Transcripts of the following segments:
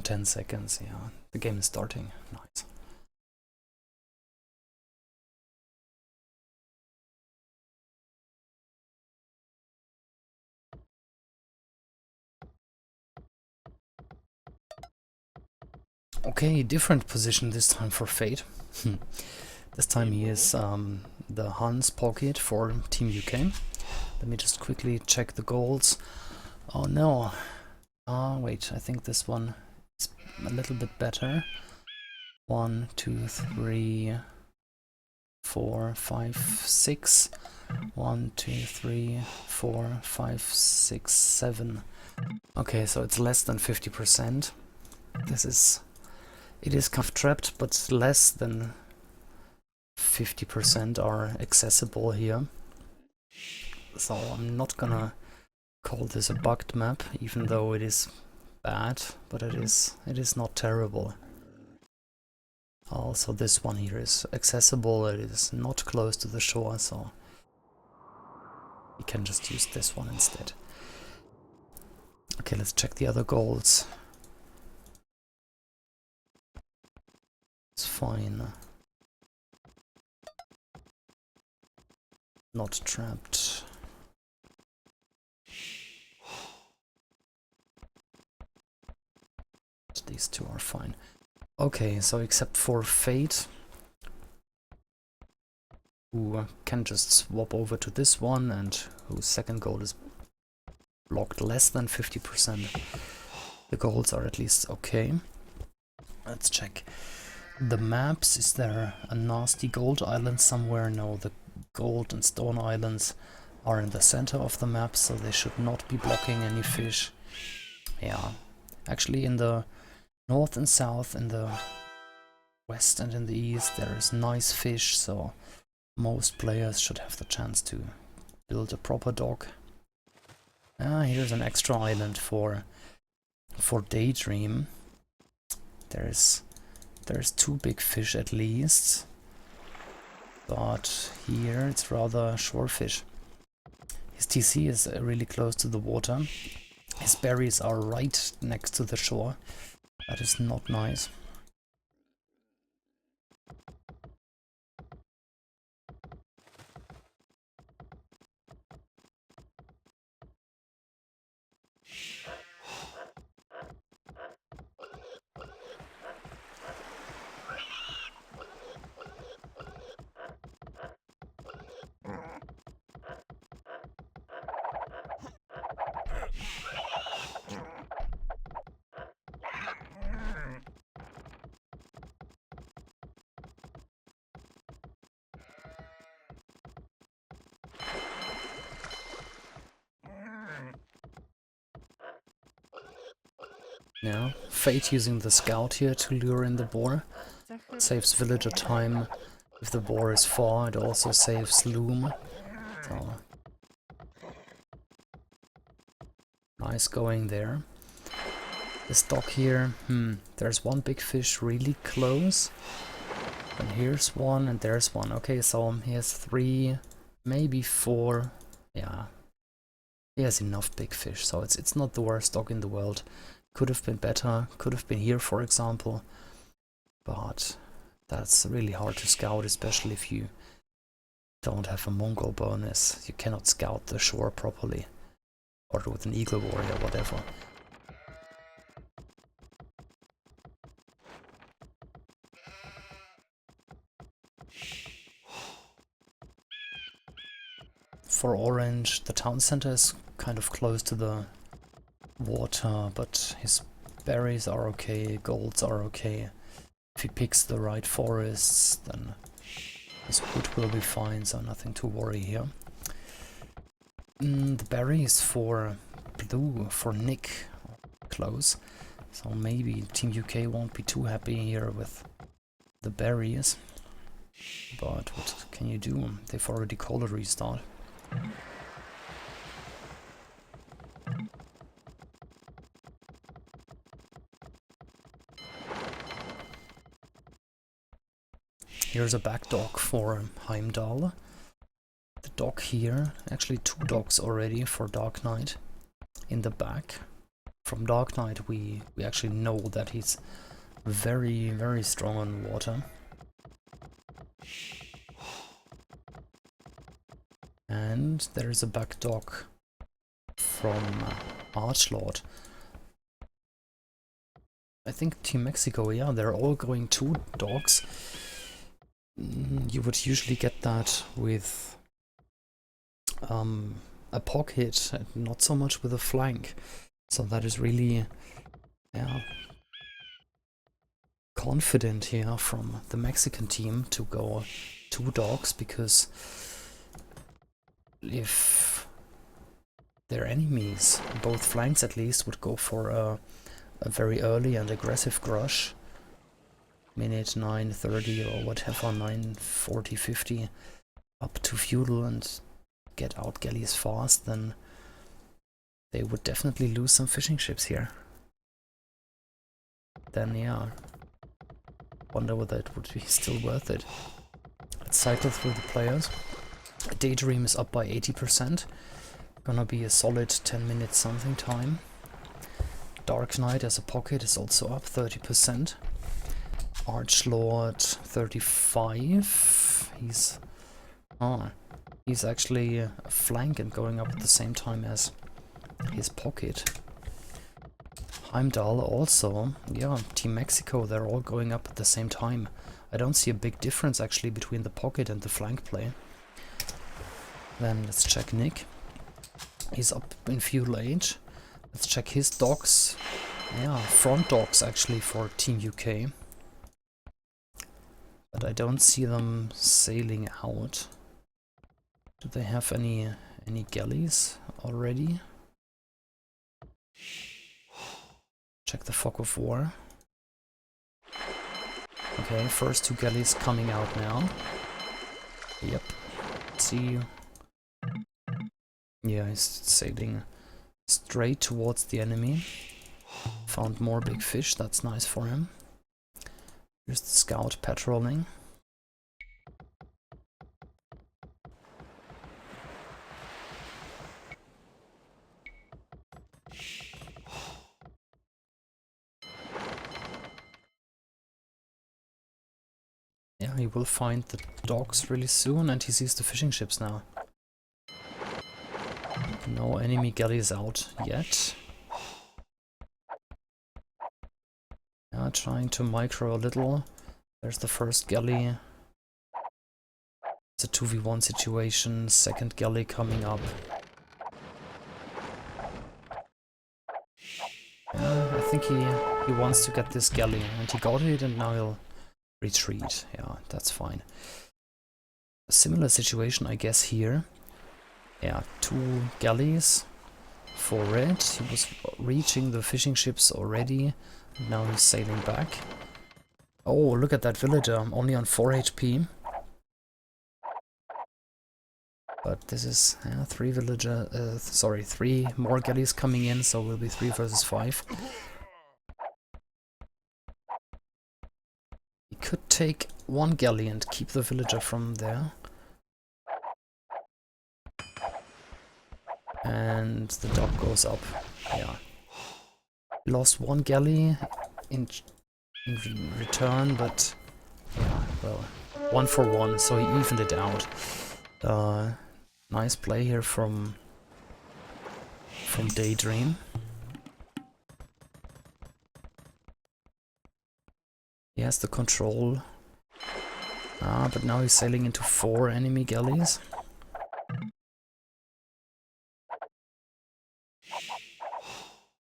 10 seconds, yeah. The game is starting. Nice. Okay, different position this time for Fate. This time he is the Hans pocket for Team UK. Let me just quickly check the goals. Oh no. Wait, I think this one is a little bit better. 1, 2, 3, 4, 5, 6. 1, 2, 3, 4, 5, 6, 7. Okay, so it's less than 50%. It is cuff trapped, but less than 50% are accessible here. So I'm not gonna call this a bugged map, even though it is bad, but it is not terrible. Also, this one here is accessible. It is not close to the shore, so we can just use this one instead. Okay, let's check the other goals. It's fine. Not trapped. These two are fine. Okay, so except for Fate, who can just swap over to this one and whose second goal is blocked less than 50%. The goals are at least okay. Let's check the maps. Is there a nasty gold island somewhere? No, the gold and stone islands are in the center of the map, so they should not be blocking any fish. Yeah, actually in the north and south, in the west and in the east, there is nice fish, so most players should have the chance to build a proper dock. Here's an extra island for Daydream. There's 2 big fish at least, but here it's rather shorefish. His TC is really close to the water. His berries are right next to the shore. That is not nice. Yeah, Fate using the scout here to lure in the boar. Saves villager time. If the boar is far, it also saves loom. So nice going there. This dock here, there's one big fish really close. And here's one and there's one. Okay, so he has 3, maybe 4. Yeah, he has enough big fish, so it's not the worst dock in the world. Could have been better, could have been here for example, but that's really hard to scout, especially if you don't have a Mongol bonus. You cannot scout the shore properly, or with an eagle warrior, whatever. For orange, the town center is kind of close to the water, but his berries are okay, golds are okay. If he picks the right forests, then his wood will be fine, so nothing to worry here. The berries for blue, for Nick, close, so maybe Team UK won't be too happy here with the berries. But what can you do? They've already called a restart. Here's a back dock for Heimdall. The dock here, actually 2 docks already for Dark Knight in the back from Dark Knight we actually know that he's very, very strong on water. And there is a back dock from Archlord. I think Team Mexico, yeah, they're all going 2 dogs. You would usually get that with a pocket, and not so much with a flank. So that is really, yeah, confident here from the Mexican team to go 2 dogs, because if their enemies, both flanks at least, would go for a very early and aggressive rush, minute 9:30 or whatever, 9:40, 50, up to feudal and get out galleys fast, then they would definitely lose some fishing ships here. Then yeah, wonder whether it would be still worth it. Let's cycle through the players. Daydream is up by 80%. Gonna be a solid 10 minutes something time. Dark Knight as a pocket is also up 30%. Archlord 35. He's actually a flank and going up at the same time as his pocket. Heimdall also, yeah, Team Mexico, they're all going up at the same time. I don't see a big difference actually between the pocket and the flank play. Then let's check Nick. He's up in feudal age. Let's check his docks. Yeah, front docks actually for Team UK. But I don't see them sailing out. Do they have any galleys already? Check the fog of war. Okay, first 2 galleys coming out now. Yep. See you. Yeah, he's sailing straight towards the enemy. Found more big fish, that's nice for him. Here's the scout patrolling. Yeah, he will find the docks really soon, and he sees the fishing ships now. No enemy galleys out yet. Yeah, trying to micro a little. There's the first galley. It's a 2v1 situation, second galley coming up. Yeah, I think he wants to get this galley, and he got it, and now he'll retreat. Yeah, that's fine. A similar situation, I guess, here. Yeah, 2 galleys for red. He was reaching the fishing ships already. Now he's sailing back. Oh, look at that villager, only on 4 HP. But this is 3 3 more galleys coming in, so we'll be 3 versus 5. He could take 1 galley and keep the villager from there. And the dock goes up. Yeah. Lost 1 galley in return, but yeah, well, 1 for 1, so he evened it out. Nice play here from Daydream. He has the control. But now he's sailing into 4 enemy galleys.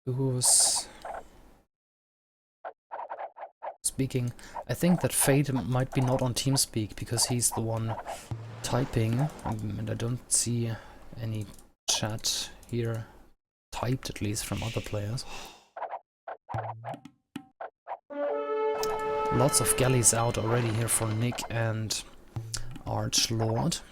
Who's speaking? I think that Fate might be not on TeamSpeak because he's the one typing, and I don't see any chat here typed, at least from other players. Lots of galleys out already here for Nick and Archlord.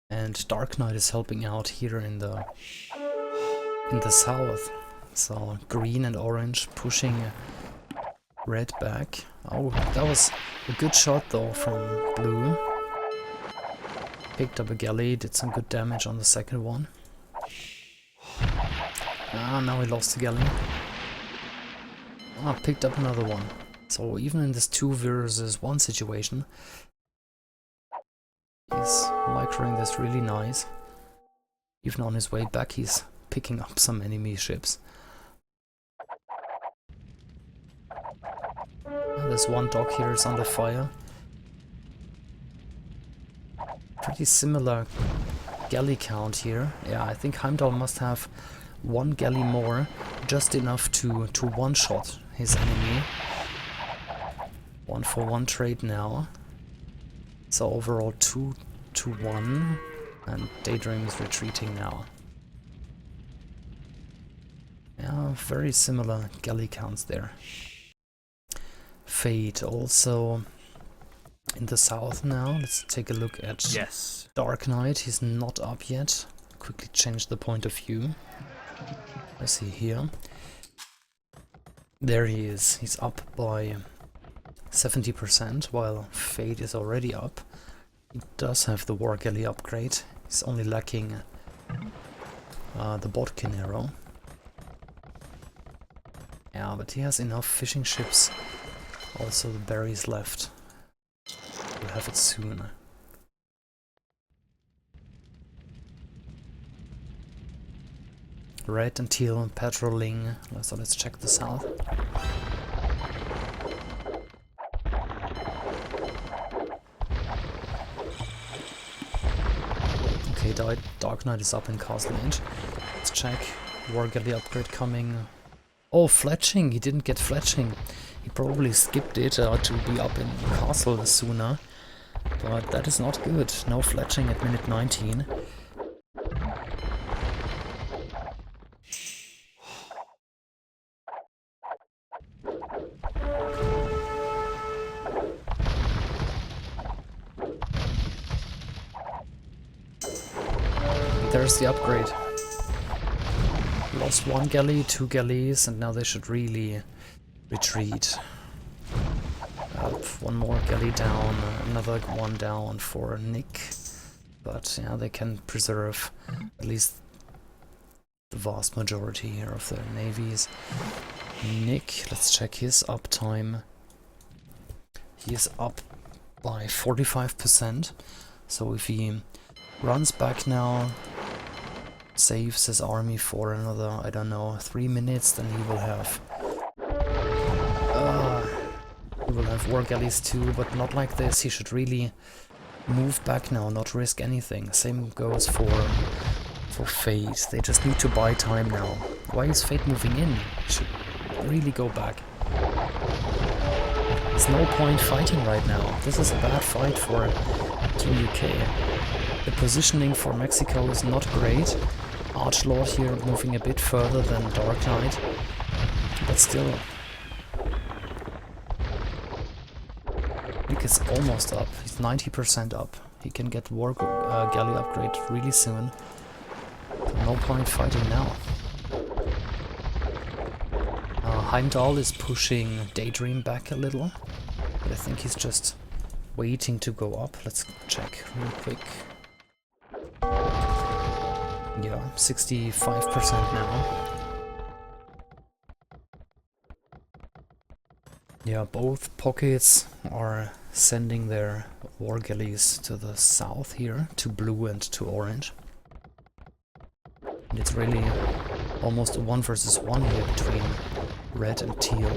And Dark Knight is helping out here in the in the south. So green and orange pushing red back. Oh, that was a good shot though from blue. Picked up a galley, did some good damage on the second one. Ah, now he lost the galley. Ah, picked up another one. So even in this 2 versus 1 situation, he's microing this really nice. Even on his way back, he's picking up some enemy ships. And this one dock here is under fire. Pretty similar galley count here. Yeah, I think Heimdall must have 1 galley more, just enough to one-shot his enemy. 1-for-1 trade now. So overall 2-1, and Daydream is retreating now. Yeah, very similar galley counts there. Fate also in the south now. Let's take a look at Dark Knight. He's not up yet. Quickly change the point of view. I see here. There he is. He's up by 70%, while Fate is already up. He does have the War Galley upgrade. He's only lacking the Bodkin arrow. Yeah, but he has enough fishing ships. Also the berries left. We'll have it soon. Red and teal patrolling. So let's check the south. Okay, Dark Knight is up in Castle Age. Let's check. War Galley upgrade coming. Oh, fletching! He didn't get fletching. He probably skipped it to be up in Castle sooner. But that is not good. No fletching at minute 19. There's the upgrade. Lost 1 galley, 2 galleys, and now they should really retreat. Up, 1 more galley down, another one down for Nick. But yeah, they can preserve at least the vast majority here of their navies. Nick, let's check his uptime. He is up by 45%. So if he runs back now, saves his army for another, I don't know, 3 minutes, then he will have war galleys too, but not like this. He should really move back now, not risk anything. Same goes for Fate. They just need to buy time now. Why is Fate moving in? He should really go back. There's no point fighting right now. This is a bad fight for Team UK. The positioning for Mexico is not great. Archlord here moving a bit further than Dark Knight, but still. Nick is almost up. He's 90% up. He can get War Galley upgrade really soon. No point fighting now. Heimdall is pushing Daydream back a little, but I think he's just waiting to go up. Let's check real quick. Yeah, 65% now. Yeah, both pockets are sending their war galleys to the south here, to blue and to orange. And it's really almost a 1 versus 1 here between red and teal.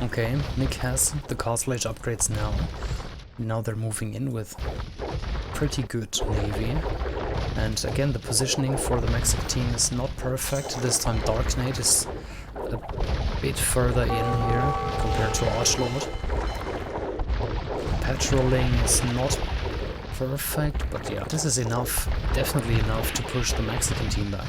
Okay, Nick has the castle age upgrades now. Now they're moving in with pretty good navy. And again, the positioning for the Mexican team is not perfect. This time Dark Knight is a bit further in here compared to Archlord. Patrolling is not perfect, but yeah, this is enough, definitely enough to push the Mexican team back.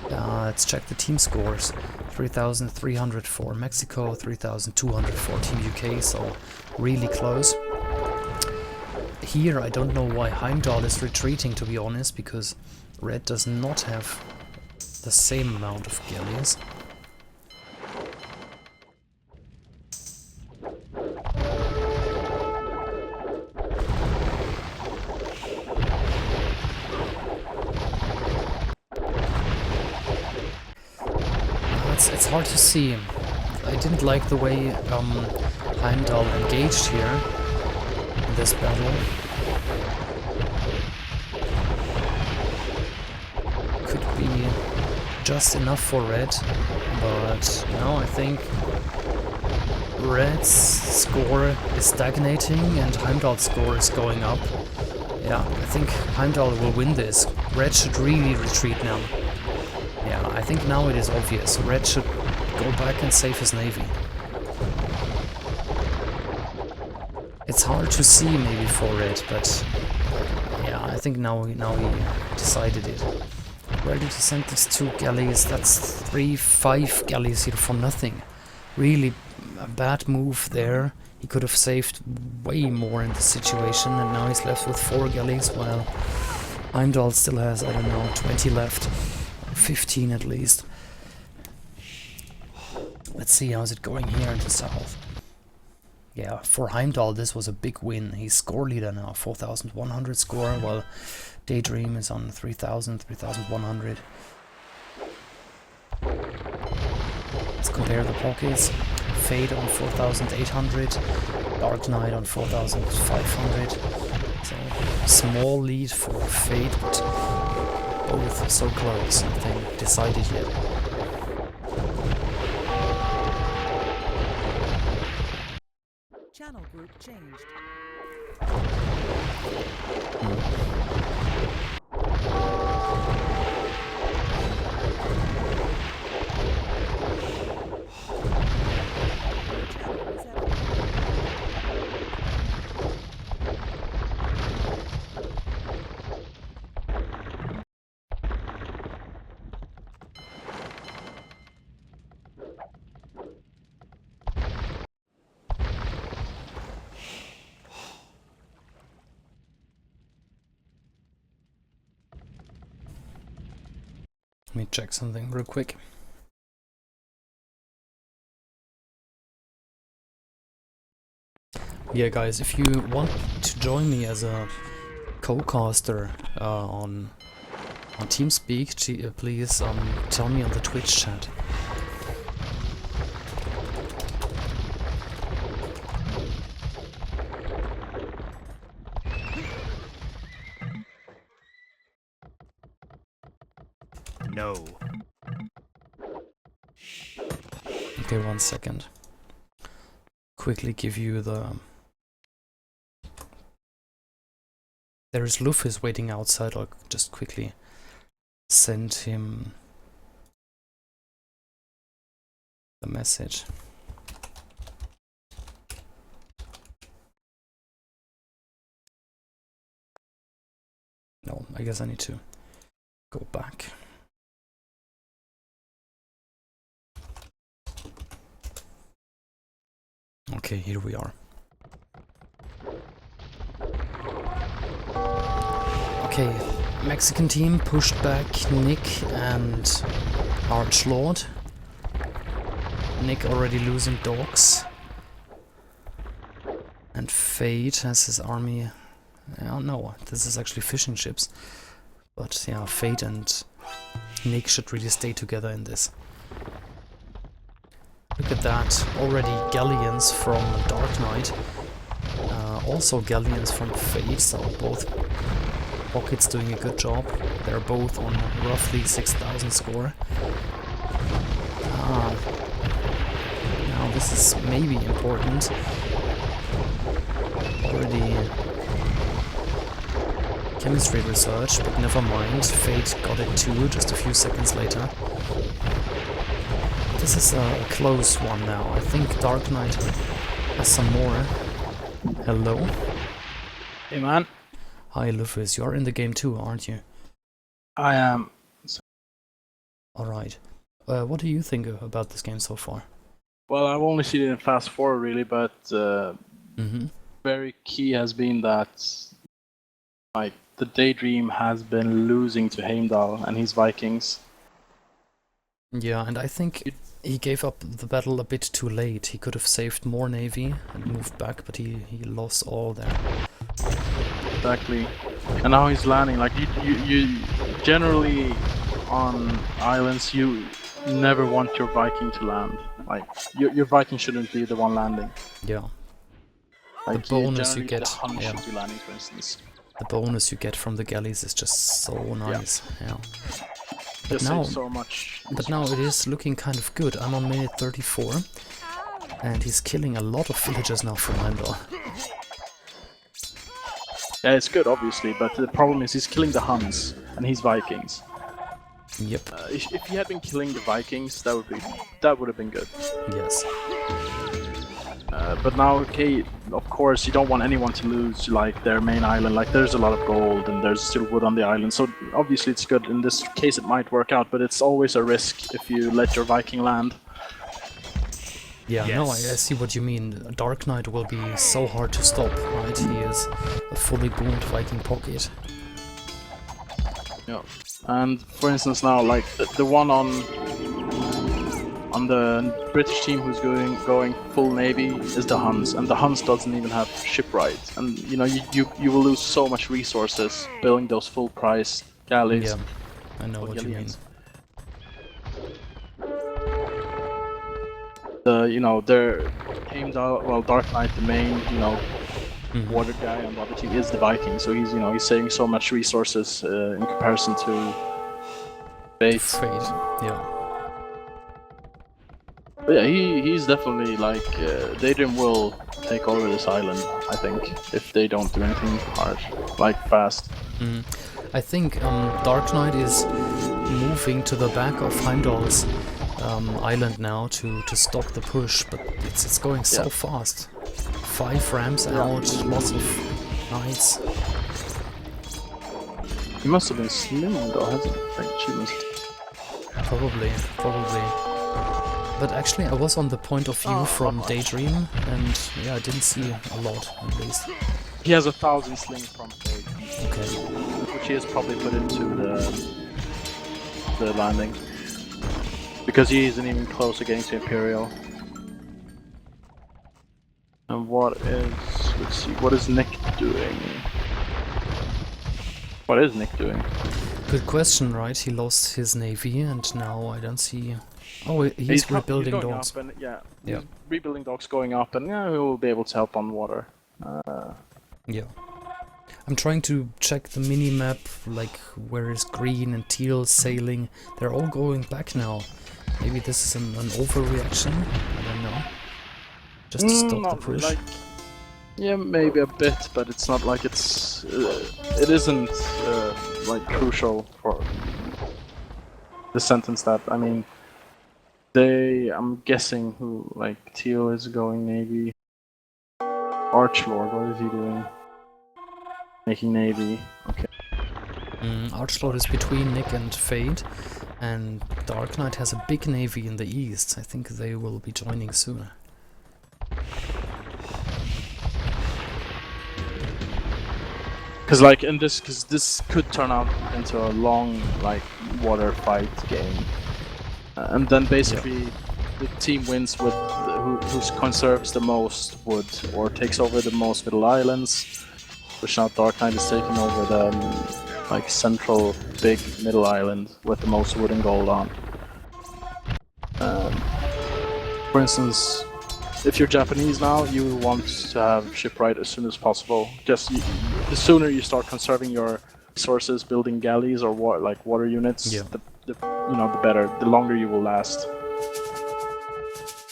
Let's check the team scores. 3,300 for Mexico, 3,200 for Team UK, so really close. Here I don't know why Heimdall is retreating, to be honest, because Red does not have the same amount of galleys. It's hard to see. I didn't like the way Heimdall engaged here in this battle. Could be just enough for Red, but now I think Red's score is stagnating and Heimdall's score is going up. Yeah, I think Heimdall will win this. Red should really retreat now. Yeah, I think now it is obvious. Red should go back and save his navy. It's hard to see maybe for Red, but yeah, I think now he decided it. Ready to send these 2 galleys. That's 5 galleys here for nothing. Really a bad move there. He could have saved way more in the situation, and now he's left with 4 galleys, while Heimdall still has, I don't know, 20 left. 15 at least. Let's see how's it going here in the south. Yeah, for Heimdall this was a big win. He's score leader now, 4,100 score, while Daydream is on 3,000, 3,100. Let's compare the pockets. Fade on 4,800, Dark Knight on 4,500. So small lead for Fade, but both so close, nothing decided yet. Channel group changed. Let me check something real quick. Yeah guys, if you want to join me as a co-caster on TeamSpeak, please tell me on the Twitch chat. No. Okay, 1 second. Quickly give you the... There is Luffy's waiting outside. I'll just quickly send him the message. No, I guess I need to go back. Okay, here we are. Okay, Mexican team pushed back Nick and Archlord. Nick already losing dogs. And Fate has his army... Oh no, this is actually fishing ships. But yeah, Fate and Nick should really stay together in this. Look at that, already galleons from Dark Knight. Also galleons from Fate, so both pockets doing a good job. They're both on roughly 6,000 score. Now this is maybe important. Already chemistry research, but never mind. Fate got it too, just a few seconds later. This is a close one now. I think Dark Knight has some more. Hello? Hey man. Hi Lufus, you're in the game too, aren't you? I am. Alright. What do you think about this game so far? Well, I've only seen it in Fast 4 really, but very key has been that like the Daydream has been losing to Heimdall and his Vikings. Yeah, and I think he gave up the battle a bit too late. He could have saved more navy and moved back, but he lost all there. Exactly. And now he's landing. Like you generally on islands you never want your Viking to land. Like your Viking shouldn't be the one landing. Yeah. Like the bonus you the get, Hun yeah. should be landing, for instance. The bonus you get from the galleys is just so nice. Yeah. But Just now, saves so much. but now it is looking kind of good. I'm on minute 34, and he's killing a lot of villagers now from Heimdall. Yeah, it's good, obviously, but the problem is he's killing the Huns and his Vikings. Yep. If he had been killing the Vikings, that would have been good. Yes. But now, okay, of course, you don't want anyone to lose like their main island. Like there's a lot of gold and there's still wood on the island, so obviously it's good. In this case, it might work out, but it's always a risk if you let your Viking land. Yeah, yes. No, I see what you mean. Dark Knight will be so hard to stop, right? He is a fully boomed Viking pocket. Yeah, and for instance now, like the one on the British team who's going full navy is the Huns, and the Huns doesn't even have shipwright, and you know you will lose so much resources building those full price galleys. Yeah, I know what you mean. You know, they're Heimdall, well, Dark Knight, the main, you know, water guy on the other team is the Viking, so he's, you know, he's saving so much resources in comparison to Fate. Yeah. But yeah, he's definitely like Daedrin will take over this island, I think, if they don't do anything hard, like fast. I think Dark Knight is moving to the back of Heimdall's island now to stop the push, but it's going so fast. 5 rams out, lots of knights. He must have been slim though, hasn't he? Probably. But actually I was on the point of view from Daydream, and yeah, I didn't see a lot at least. He has 1,000 slings from Fate. Okay. Which he has probably put into the landing. Because he isn't even close against Imperial. And let's see, what is Nick doing? What is Nick doing? Good question, right? He lost his navy and now I don't see... Oh, he's rebuilding docks. He's rebuilding docks, going up, and yeah, he will be able to help on water. Yeah. I'm trying to check the mini-map, like where is green and teal sailing. They're all going back now. Maybe this is an overreaction? I don't know. Just to stop the push? Like, yeah, maybe a bit, but it's not like it's... it isn't, like, crucial for the sentence that, I mean... I'm guessing who, like, Teal is going navy. Archlord, what is he doing? Making navy, okay. Archlord is between Nick and Fade, and Dark Knight has a big navy in the east. I think they will be joining soon. Because like this could turn out into a long like water fight game, and then basically the team wins with who conserves the most wood or takes over the most middle islands. Which now Dark Knight is taking over the like central big middle island with the most wood and gold on. For instance, if you're Japanese now, you want to have shipwright as soon as possible. Just the sooner you start conserving your resources, building galleys or water units, the better. The longer you will last.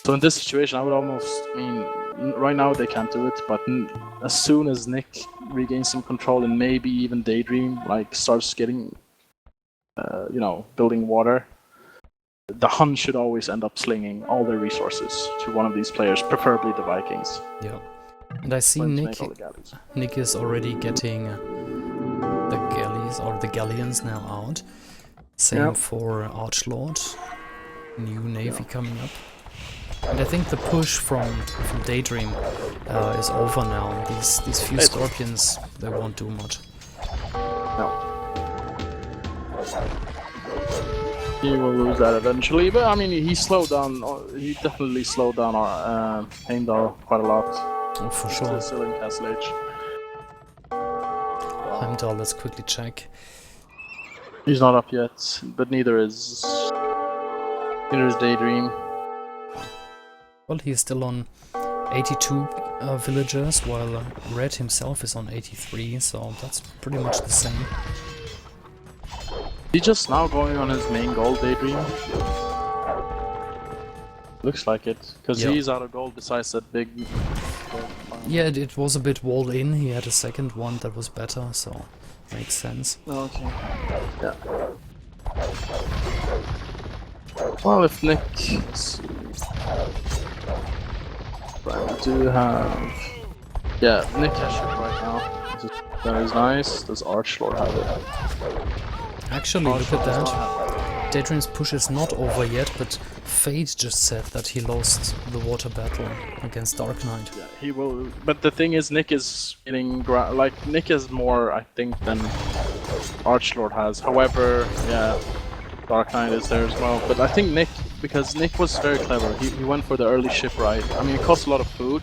So in this situation, I would almost, I mean, right now they can't do it, but as soon as Nick regains some control and maybe even Daydream like starts getting, building water, the Hun should always end up slinging all their resources to one of these players, preferably the Vikings. Yeah. And I see When to Nick. make all the galleys. Nick is already getting the galleys or the galleons now out. Same Yep. for Archlord. New navy coming up. And I think the push from Daydream is over now. These few scorpions, they won't do much. No. He will lose that eventually, but I mean, he definitely slowed down our Heimdall quite a lot. Oh, for sure. Still in Castle Age. Heimdall, let's quickly check. He's not up yet, but neither is Daydream. Well, he's still on 82 villagers, while Red himself is on 83, so that's pretty much the same. He's just now going on his main goal, Daydream. Looks like it, because Yeah. he's out of gold besides that big... Yeah, it was a bit walled in. He had a second one that was better, so makes sense. Okay. Yeah. Well, if Nick... Right, we do have... Yeah, Nick has ship right now. That is nice. Does Archlord have it? Actually, look Archlord at does not that. have it. Daydream's push is not over yet, but Fate just said that he lost the water battle against Dark Knight. Yeah, he will. But the thing is, Nick is getting Nick is more, I think, than Archlord has. However, yeah, Dark Knight is there as well. But I think Nick, because Nick was very clever. He went for the early ship ride. I mean, it costs a lot of food,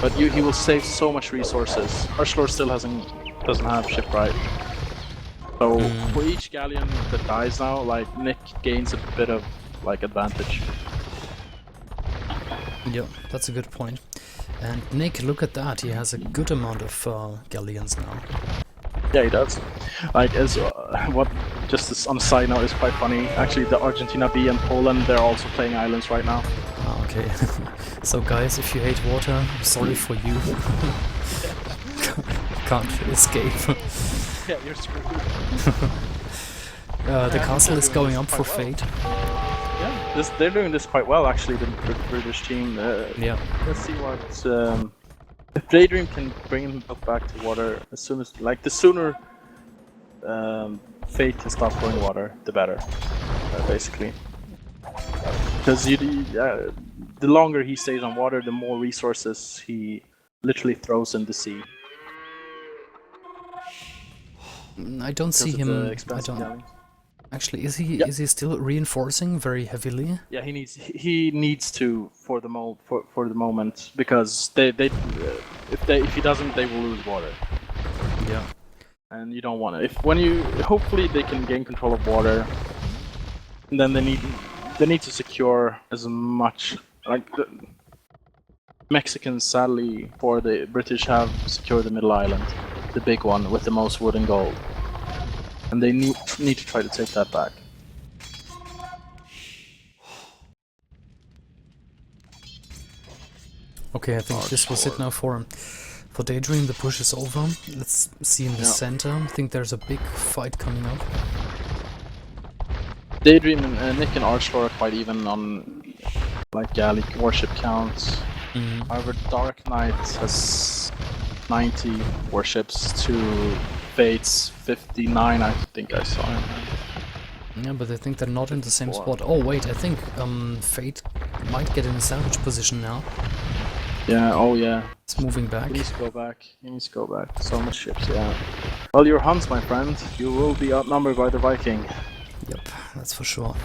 but he will save so much resources. Archlord still doesn't have ship ride. So for each galleon that dies now, like Nick gains a bit of like advantage. Yeah, that's a good point. And Nick, look at that. He has a good amount of galleons now. Yeah, he does. Like, just as on a side note, is quite funny. Actually, the Argentina B and Poland, they're also playing islands right now. Ah, okay. So guys, if you hate water, I'm sorry for you. Can't escape. Yeah, you're screwed. The castle is going up for Fate. Yeah, they're doing this quite well, actually, the British team. Yeah. Let's see what... if Daydream can bring himself back to water as soon as... Like, the sooner Fate can stop throwing water, the better, basically. Because the longer he stays on water, the more resources he literally throws in the sea. I don't see him. I don't. Actually, is he still reinforcing very heavily? Yeah, he needs to for the moment, because if he doesn't, they will lose water. Yeah. And you don't want it. Hopefully they can gain control of water, and then they need to secure as much, like the Mexicans, sadly, for the British have secured the middle island, the big one with the most wood and gold, and they need to try to take that back. Okay, I think this was it now for Daydream. The push is over. Let's see in the center. I think there's a big fight coming up. Daydream and Nick and Archlord are quite even on like galley warship counts. However, Dark Knight has 90 warships to Fate's 59, I think I saw him. Yeah, but I think they're not in the same spot. Oh wait, I think Fate might get in a salvage position now. Yeah, oh yeah. It's moving back. He needs to go back. So much ships, yeah. Well, your Huns, my friend. You will be outnumbered by the Viking. Yep, that's for sure.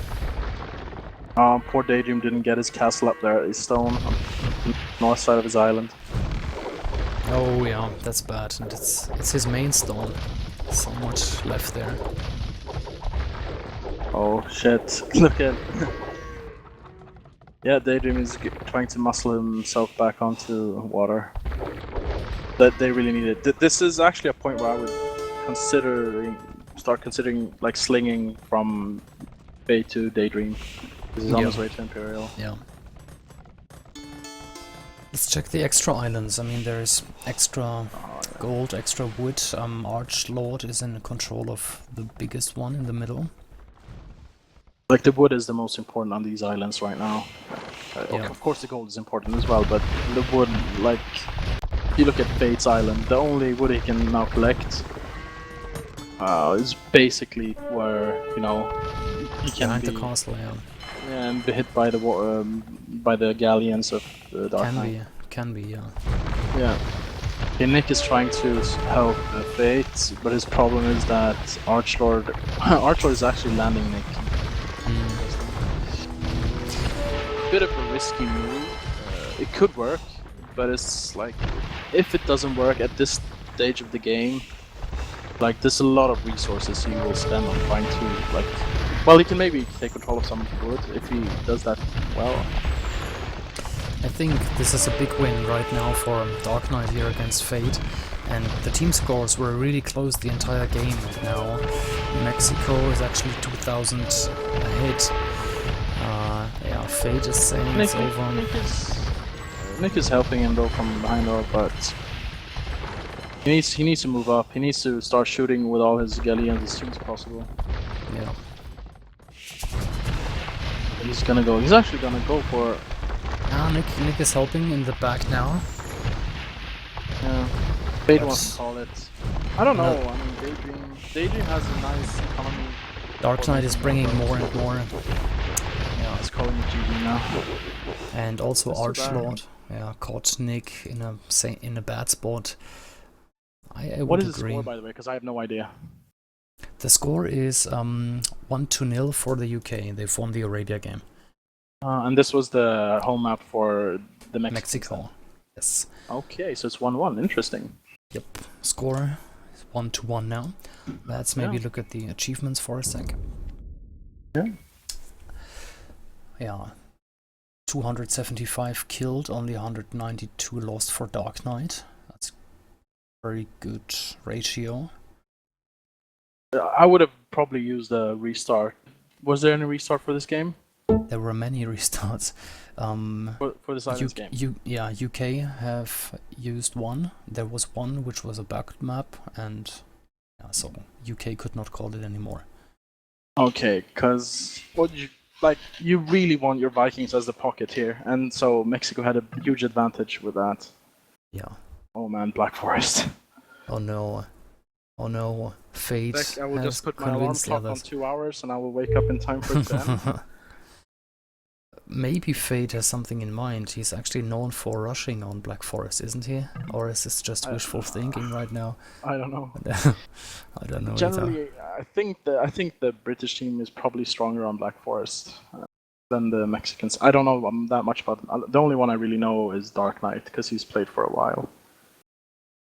Poor Daydream didn't get his castle up there at his stone on the north side of his island. Oh yeah, that's bad. And it's his main stone. So much left there. Oh shit, look at... Yeah, Daydream is trying to muscle himself back onto water. That they really need it. This is actually a point where I would start considering like slinging from Bay to Daydream. This is on his way to Imperial. Yeah. Let's check the extra islands. I mean, there's extra gold, extra wood. Archlord is in control of the biggest one in the middle. Like, the wood is the most important on these islands right now. Yeah. Of course the gold is important as well, but the wood, like, if you look at Fate's island, the only wood he can now collect is basically where, you know, he can Behind be, the castle, yeah. and be hit by the galleons of the Dark Knight. Can be, yeah. Yeah. Okay, Nick is trying to help Fate, but his problem is that Archlord is actually landing Nick. Bit of a risky move. It could work, but it's like, if it doesn't work at this stage of the game, like, there's a lot of resources he will spend on trying to, like, well, he can maybe take control of some of the wood if he does that well. I think this is a big win right now for Dark Knight here against Fate, and the team scores were really close the entire game. Now Mexico is actually 2,000 ahead. Yeah, Fate is saying it's over. Nick is helping him though from behind though, but he needs to move up. He needs to start shooting with all his galleons as soon as possible. Yeah. He's actually gonna go for. Nick is helping in the back now. Yeah. Fate wants to call it. I don't know. I mean, Daydream has a nice economy. Dark Knight is bringing more and more. Yeah, it's calling it GG now. And also Archlord, yeah, caught Nick in a bad spot. I What would is agree. the score, by the way? Because I have no idea. The score is 1-0 for the UK. They've won the Arabia game. And this was the home map for the Mexico. Yes. Okay, so it's 1-1. Interesting. Yep. Score is 1-1 now. Let's maybe look at the achievements for a sec. Yeah. Yeah. 275 killed, only 192 lost for Dark Knight. That's very good ratio. I would have probably used a restart. Was there any restart for this game? There were many restarts. For this islands game? UK have used one. There was one which was a bugged map, and yeah, so UK could not call it anymore. Okay, because you really want your Vikings as the pocket here, and so Mexico had a huge advantage with that. Yeah. Oh man, Black Forest. Oh no. Oh no. Fate I will has just put my alarm clock on 2 hours and I will wake up in time for it to end. Maybe Fate has something in mind. He's actually known for rushing on Black Forest, isn't he? Or is this just wishful thinking right now? I don't know. I don't know. Generally, either. I think the British team is probably stronger on Black Forest than the Mexicans. I don't know that much about them. The only one I really know is Dark Knight because he's played for a while.